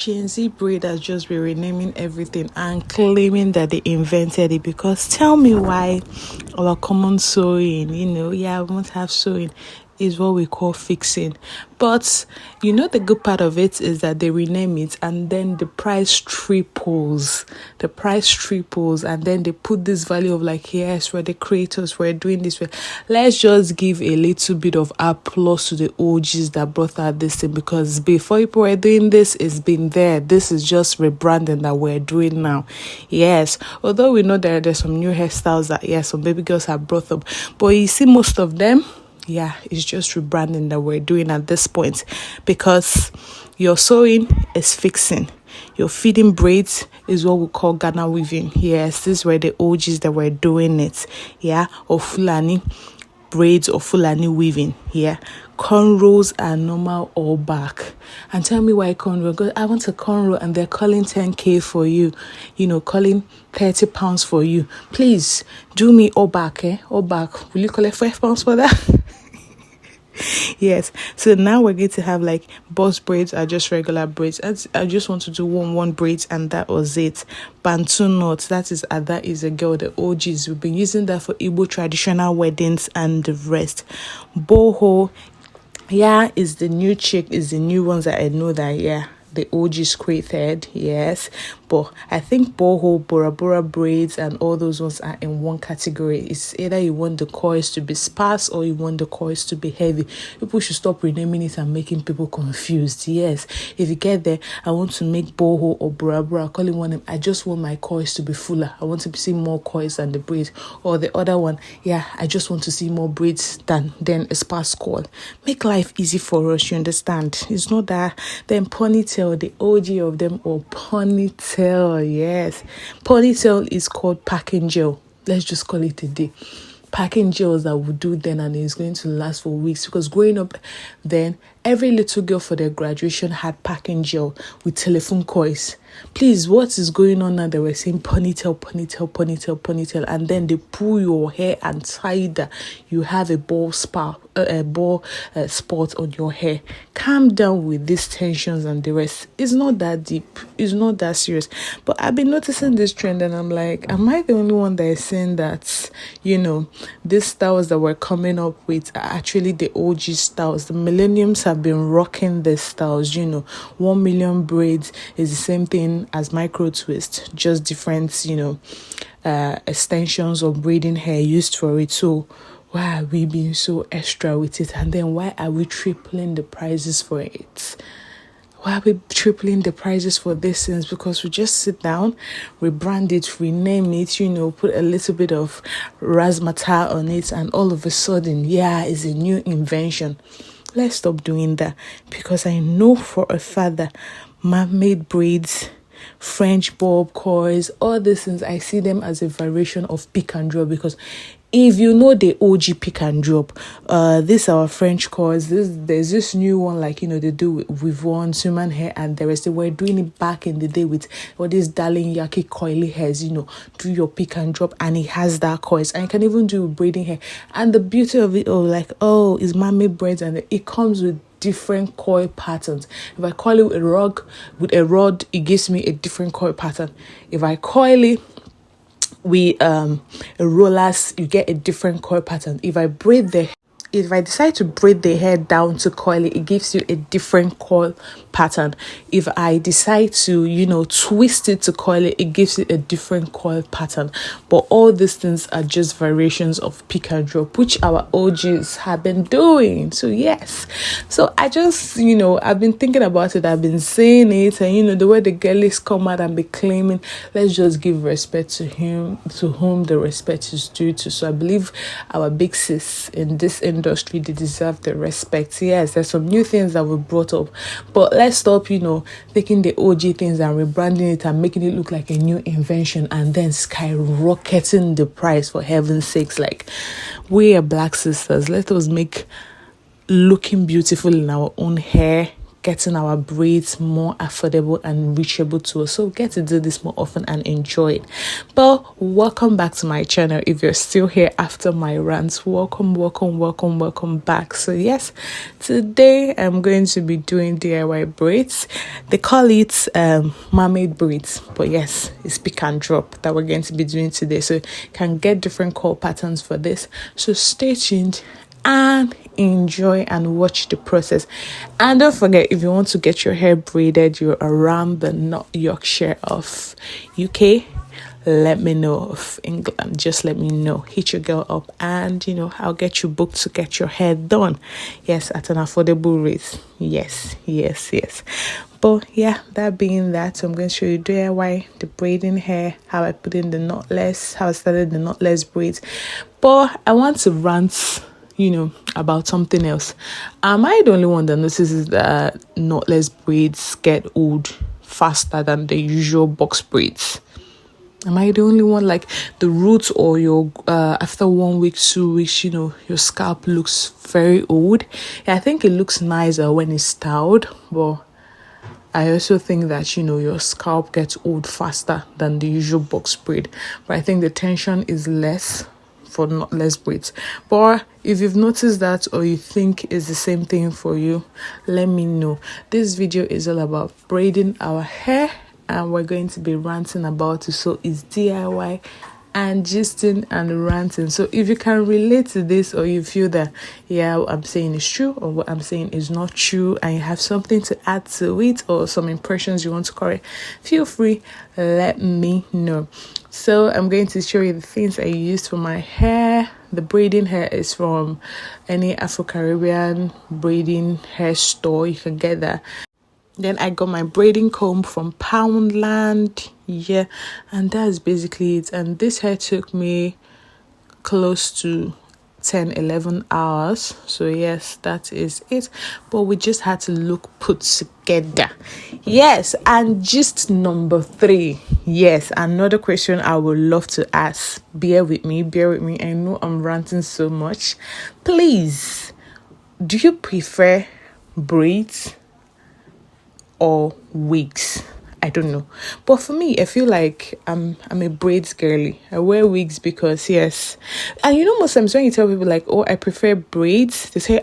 Gen Z braiders just be renaming everything and claiming that they invented it, because tell me why our common sewing, we won't have sewing, is what we call fixing. But the good part of it is that they rename it and then the price triples. And then they put this value of like, yes, we're the creators, we're doing this. Let's just give a little bit of applause to the OGs that brought out this thing, because before people were doing this, it's been there. This is just rebranding that we're doing now. Yes, although we know there's some new hairstyles that, some baby girls have brought up, but you see most of them, it's just rebranding that we're doing at this point, because your sewing is fixing. Your feeding braids is what we call Ghana weaving. Yes, these were the OGs that were doing it. Or Fulani braids or Fulani weaving. Cornrows are normal all back. And tell me why cornrow? Because I want a cornrow and they're calling 10K for you. Calling £30 for you. Please do me all back, all back. Will you collect £5 for that? Yes, so now we're going to have like boss braids are just regular braids. I just want to do one braids, and that was it. Bantu knots, that is a girl, the OGs. We've been using that for Igbo traditional weddings and the rest. Boho, is the new chick, is the new ones that I know that the OGs created, yes. But I think boho, Bora Bora braids and all those ones are in one category. It's either you want the coils to be sparse or you want the coils to be heavy. People should stop renaming it and making people confused. Yes, if you get there, I want to make boho or Bora Bora, call it one name. I just want my coils to be fuller. I want to see more coils than the braids. Or the other one, I just want to see more braids than a sparse coil. Make life easy for us, you understand? It's not that then ponytail, the OG of them, or ponytail. Yes, ponytail is called packing gel. Let's just call it a day. Packing gels that we do then, and it's going to last for weeks, because growing up then, every little girl for their graduation had packing gel with telephone coils. Please, what is going on now? They were saying ponytail, and then they pull your hair and tie that you have a bald spot on your hair. Calm down with these tensions and the rest. It's not that deep. It's not that serious. But I've been noticing this trend, and I'm like, am I the only one that is saying that, these styles that we're coming up with are actually the OG styles? The millenniums have been rocking these styles. 1 million braids is the same thing as micro twist, just different extensions of braiding hair used for it. So why are we being so extra with it? And then why are we tripling the prices for it? Why are we tripling the prices for these things? Because we just sit down, rebrand it, rename it, put a little bit of razzmatazz on it, and all of a sudden, it's a new invention. Let's stop doing that, because I know for a fact that Mermaid braids, French bob coils, all these things, I see them as a variation of pick and drop. Because if you know the OG pick and drop, these are our French coils. There's this new one, like they do with one human hair, and the rest. They were doing it back in the day with all these darling yaki coily hairs. Do your pick and drop, and it has that coils, and you can even do braiding hair. And the beauty of it, is Mermaid braids, and it comes with different coil patterns. If I coil it with a rod, it gives me a different coil pattern. If I coil it with rollers, you get a different coil pattern. If I decide to braid the hair down to coil it, it gives you a different coil pattern. If I decide to, twist it to coil it, it gives it a different coil pattern. But all these things are just variations of pick and drop, which our OGs have been doing. So yes. So I just, I've been thinking about it. I've been saying it. And, the way the girlies come out and be claiming, let's just give respect to whom the respect is due to. So I believe our big sis in this industry, they deserve the respect. Yes, there's some new things that were brought up, but let's stop taking the OG things and rebranding it and making it look like a new invention, and then skyrocketing the price. For heaven's sakes, like, we are black sisters. Let us make looking beautiful in our own hair getting our braids more affordable and reachable to us. So get to do this more often and enjoy it. But welcome back to my channel. If you're still here after my rants, welcome back. So yes, today I'm going to be doing DIY braids. They call it mermaid braids, but yes, it's pick and drop that we're going to be doing today. So you can get different curl patterns for this. So stay tuned and enjoy and watch the process. And don't forget, if you want to get your hair braided, you're around the North Yorkshire of UK, let me know. Of England, just let me know. Hit your girl up and I'll get you booked to get your hair done, yes, at an affordable rate. Yes. But yeah, that being that, so I'm going to show you DIY the braiding hair, how I put in the knotless, how I started the knotless braids. But I want to rant about something else. Am I the only one that notices that knotless braids get old faster than the usual box braids? Am I the only one? Like the roots or your after 1 week, 2 weeks, your scalp looks very old. Yeah, I think it looks nicer when it's styled, but I also think that your scalp gets old faster than the usual box braid. But I think the tension is less for knotless braids. But if you've noticed that or you think it's the same thing for you, let me know. This video is all about braiding our hair, and we're going to be ranting about it. So it's DIY and gisting and ranting. So if you can relate to this, or you feel that what I'm saying is true or what I'm saying is not true, and you have something to add to it or some impressions you want to correct, feel free, let me know. So I'm going to show you the things I used for my hair. The braiding hair is from any Afro-Caribbean braiding hair store. You can get that. Then I got my braiding comb from Poundland. Yeah, and that's basically it. And this hair took me close to 10-11 hours. So yes, that is it. But we just had to look put together. Yes, and just number 3. Yes, another question I would love to ask. Bear with me. I know I'm ranting so much. Please, do you prefer braids or wigs? I don't know, but for me, I feel like I'm a braids girly. I wear wigs because yes, and most times when you tell people like, oh, I prefer braids, they say,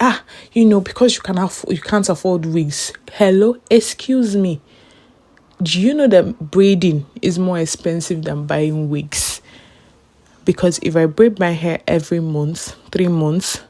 because you can't afford wigs. Hello, excuse me, do you know that braiding is more expensive than buying wigs? Because if I braid my hair every month, 3 months,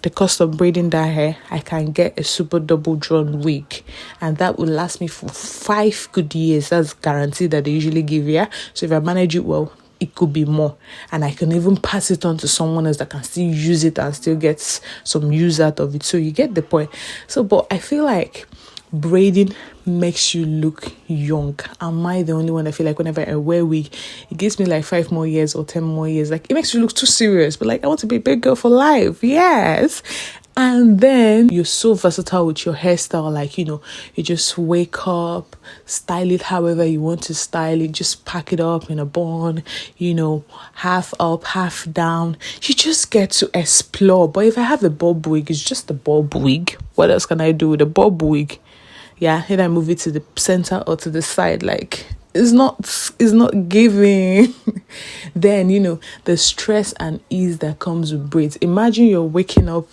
the cost of braiding that hair, I can get a super double drawn wig, and that will last me for 5 good years. That's guaranteed that they usually give. Yeah, so if I manage it well, it could be more, and I can even pass it on to someone else that can still use it and still get some use out of it. So you get the point. So, but I feel like braiding makes you look young. Am I the only one that feel like whenever I wear wig, it gives me like 5 more years or 10 more years? Like it makes you look too serious, but like I want to be a big girl for life. Yes. And then you're so versatile with your hairstyle. Like, you just wake up, style it however you want to style it, just pack it up in a bun, half up, half down. You just get to explore. But if I have a bob wig, it's just a bob wig. What else can I do with a bob wig? Yeah, then I move it to the center or to the side. Like it's not giving. Then the stress and ease that comes with braids. Imagine you're waking up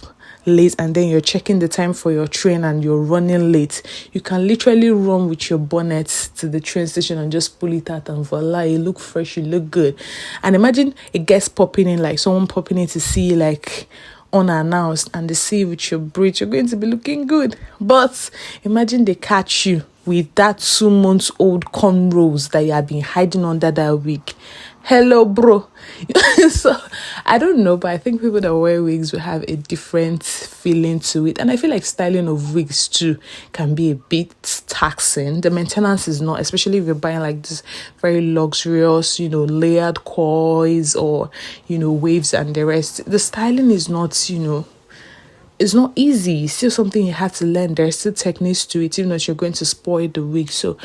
late and then you're checking the time for your train and you're running late. You can literally run with your bonnet to the train station and just pull it out, and voila, you look fresh, you look good. And imagine it gets popping in, like someone popping in to see like unannounced, and they see with your braids, you're going to be looking good. But imagine they catch you with that 2 months old cornrows that you have been hiding under that wig. Hello, bro. So I don't know, but I think people that wear wigs will have a different feeling to it. And I feel like styling of wigs too can be a bit taxing. The maintenance is not, especially if you're buying like this very luxurious, layered coils or, waves and the rest. The styling is not, it's not easy. It's still something you have to learn. There's still techniques to it, even though you're going to spoil the wig. So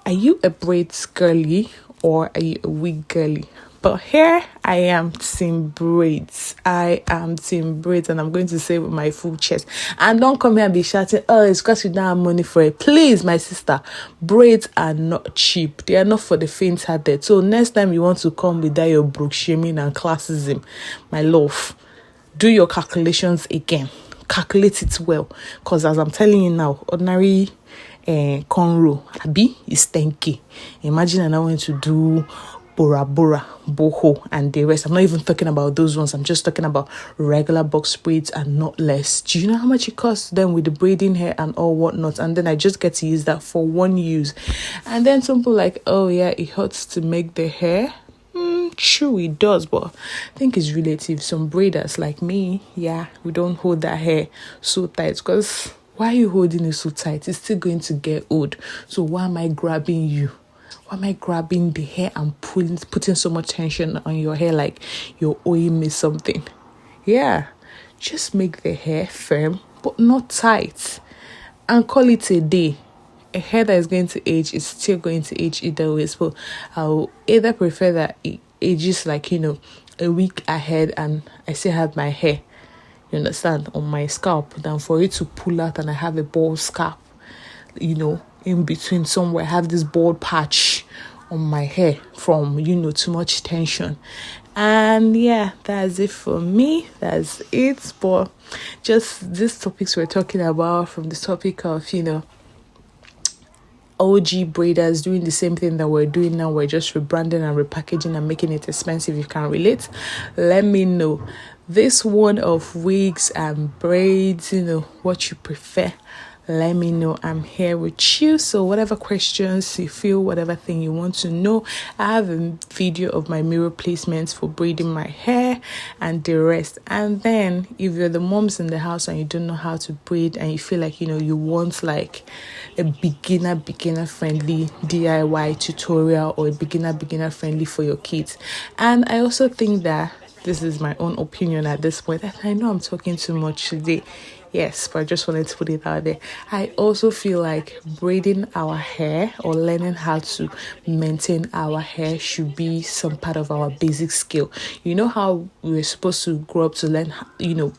are you a braids girly or are you a wig girly? But here I am, team braids. I am team braids, and I'm going to say with my full chest. And don't come here and be shouting, oh, it's because you don't have money for it. Please, my sister, braids are not cheap. They are not for the faint-hearted. So next time you want to come with that your broke shaming and classism, my love, do your calculations again. Calculate it well, because as I'm telling you now, ordinary cornrow abi is 10k. Imagine I now want to do bora bora, boho, and the rest. I'm not even talking about those ones. I'm just talking about regular box braids and not less. Do you know how much it costs them with the braiding hair and all whatnot? And then I just get to use that for one use. And then some people like, oh yeah, it hurts to make the hair. True, it does, but I think it's relative. Some braiders like me, yeah, we don't hold that hair so tight, because why are you holding it so tight? It's still going to get old. So why am I grabbing you? Why am I grabbing the hair and putting so much tension on your hair like you're owing me something? Yeah, just make the hair firm but not tight and call it a day. A hair that is going to age is still going to age either way. So I'll either prefer that it ages like, a week ahead and I still have my hair, you understand, on my scalp, than for it to pull out and I have a bald scalp, in between somewhere. I have this bald patch on my hair from, too much tension. And yeah, that's it for me. That's it. But just these topics we're talking about, from the topic of, OG braiders doing the same thing that we're doing now. We're just rebranding and repackaging and making it expensive. You can relate, let me know. This one of wigs and braids, what you prefer, let me know. I'm here with you. So whatever questions you feel, whatever thing you want to know, I have a video of my mirror placements for braiding my hair and the rest. And then if you're the moms in the house and you don't know how to braid and you feel like, you want like a beginner friendly DIY tutorial, or a beginner friendly for your kids. And I also think that this is my own opinion at this point, and I know I'm talking too much today. Yes, but I just wanted to put it out there. I also feel like braiding our hair or learning how to maintain our hair should be some part of our basic skill. You know how we're supposed to grow up to learn,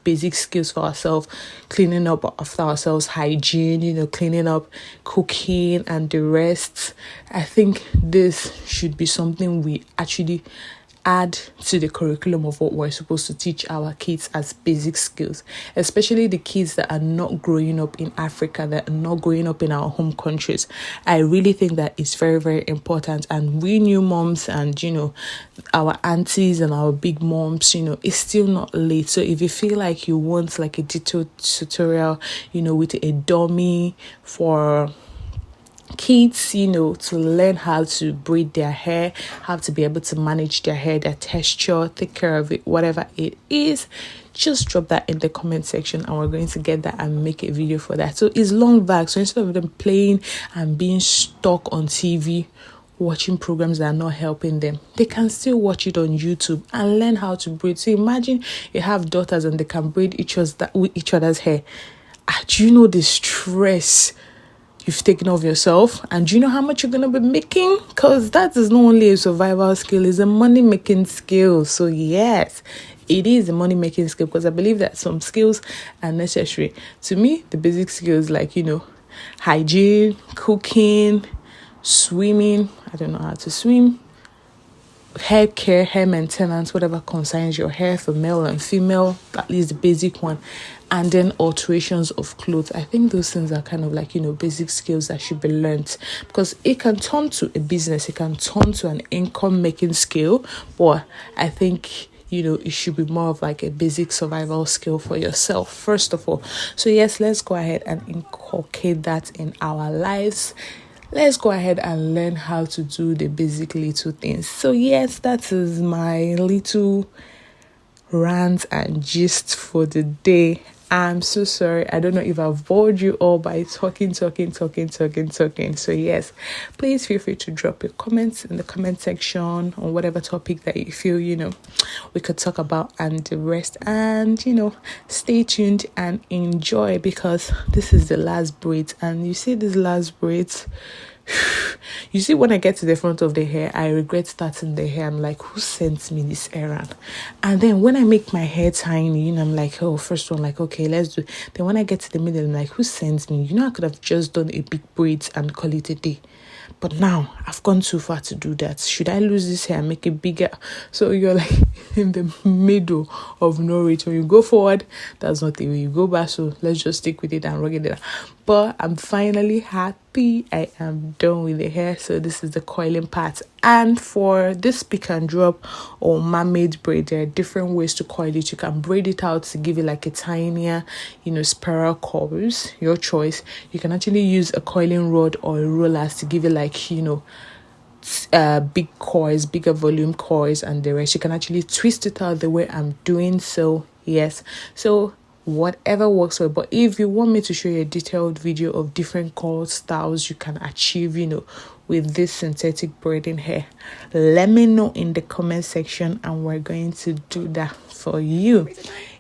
basic skills for ourselves, cleaning up after ourselves, hygiene, cleaning up, cooking, and the rest. I think this should be something we actually add to the curriculum of what we're supposed to teach our kids as basic skills, especially the kids that are not growing up in Africa, that are not growing up in our home countries. I really think that it's very, very important. And we new moms and, our aunties and our big moms, it's still not late. So if you feel like you want like a detailed tutorial, with a dummy for kids, to learn how to braid their hair, how to be able to manage their hair, their texture, take care of it, whatever it is, just drop that in the comment section and we're going to get that and make a video for that. So it's long back, so instead of them playing and being stuck on TV watching programs that are not helping them, they can still watch it on YouTube and learn how to braid. So imagine you have daughters and they can braid each other's hair. Do you know the stress you've taken off yourself, and do you know how much you're gonna be making? Because that is not only a survival skill, it's a money making skill. So yes, it is a money making skill, because I believe that some skills are necessary. To me, the basic skills like hygiene, cooking, swimming. I don't know how to swim. Hair care, hair maintenance, whatever concerns your hair for male and female, at least the basic one. And then alterations of clothes. I think those things are kind of like, basic skills that should be learned, because it can turn to a business, it can turn to an income making skill. But I think, it should be more of like a basic survival skill for yourself, first of all. So yes, let's go ahead and inculcate that in our lives. Let's go ahead and learn how to do the basic little things. So yes, that is my little rant and gist for the day. I'm so sorry. I don't know if I've bored you all by talking. So yes, please feel free to drop your comments in the comment section on whatever topic that you feel, we could talk about and the rest. And, stay tuned and enjoy, because this is the last braid. And you see these last braids, You see, when I get to the front of the hair, I regret starting the hair. I'm like, who sent me this errand? And then when I make my hair tiny, I'm like, oh, first one, like, okay, let's do. Then when I get to the middle, I'm like, who sent me? I could have just done a big braids and call it a day. But now I've gone too far to do that. Should I lose this hair and make it bigger? So you're like in the middle of no return. You go forward, that's not the way. You go back, so let's just stick with it and rock it. But I'm finally happy. I am done with the hair. So this is the coiling part. And for this pick and drop or mermaid braid, there are different ways to coil it. You can braid it out to give it like a tinier, spiral coils, your choice. You can actually use a coiling rod or a rollers to give it like, big coils, bigger volume coils, and the rest. You can actually twist it out the way I'm doing. So yes, so whatever works well. But if you want me to show you a detailed video of different coil styles you can achieve, with this synthetic braiding hair, let me know in the comment section, and we're going to do that for you.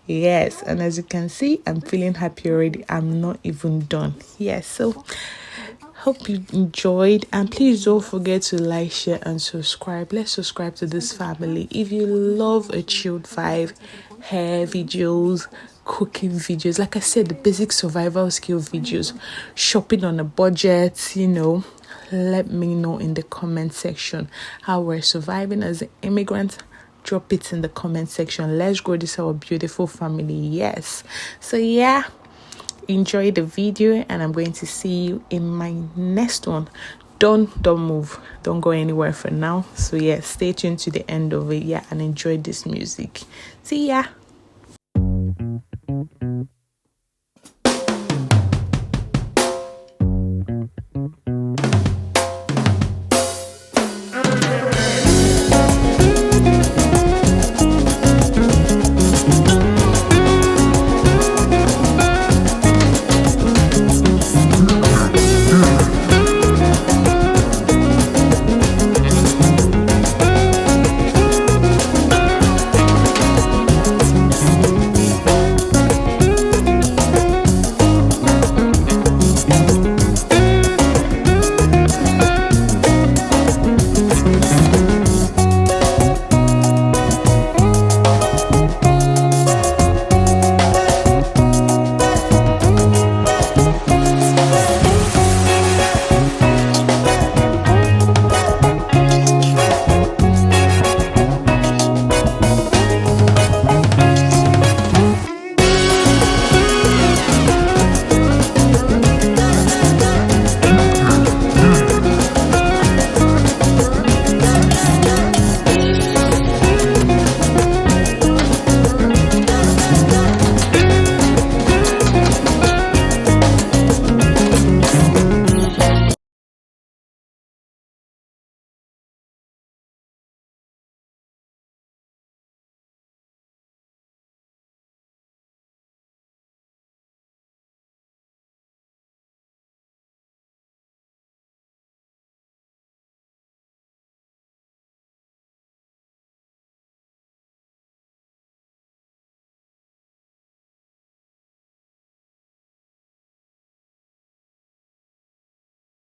Yes, and as you can see, I'm feeling happy already. I'm not even done. Yes, so hope you enjoyed, and please don't forget to like, share, and subscribe. Let's subscribe to this family. If you love a chilled vibe, hair videos, cooking videos, like I said, the basic survival skill videos, shopping on a budget, let me know in the comment section how we're surviving as an immigrant. Drop it in the comment section. Let's grow this our beautiful family. Yes, so yeah, enjoy the video, and I'm going to see you in my next one. Don't move, don't go anywhere for now. So yeah, stay tuned to the end of it, and enjoy this music. See ya.